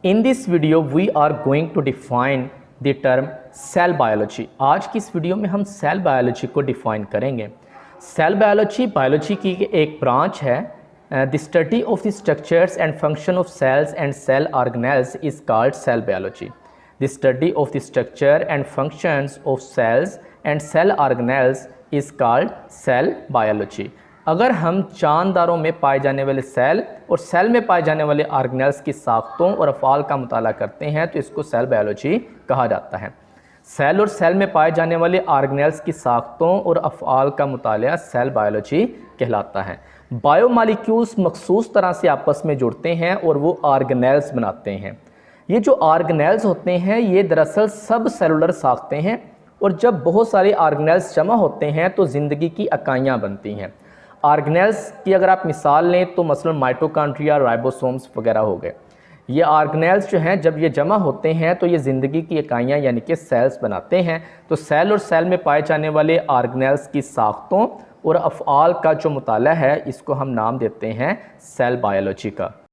In this video we are going to define the term cell biology। आज की इस video में हम सेल बायोलॉजी को डिफाइन करेंगे। सेल बायोलॉजी की एक ब्रांच है। The study of the structures and function of cells and cell organelles is called cell biology. The study of the structure and functions of cells and cell organelles is called cell biology. अगर हम जानदारों में पाए जाने वाले cell और cell में पाए जाने वाले ऑर्गेनेल्स की साख्तों और अफ़आल का मुताला करते हैं तो इसको सेल बायोलॉजी कहा जाता है। सेल और सेल में पाए जाने वाले ऑर्गेनेल्स की साख्तों और अफ़आल का मुताला सेल बायोलॉजी कहलाता है। बायोमॉलिक्यूल्स मखसूस तरह से आपस में जुड़ते हैं और वो ऑर्गेनेल्स बनाते हैं। ये जो ऑर्गेनेल्स होते हैं ये दरअसल सब सेलुलर साख्तें हैं और जब बहुत सारे ऑर्गेनेल्स जमा होते हैं तो ज़िंदगी की इकाइयाँ बनती हैं। ऑर्गेनेल्स की अगर आप मिसाल लें तो मसलन माइटोकॉन्ड्रिया, राइबोसोम्स वगैरह हो गए। ये ऑर्गेनेल्स जो हैं जब ये जमा होते हैं तो ये ज़िंदगी की इकाइयाँ यानी कि सेल्स बनाते हैं। तो सेल और सेल में पाए जाने वाले ऑर्गेनेल्स की साख्तों और अफ़आल का जो मुताला है इसको हम नाम देते हैं सेल बायोलॉजी का।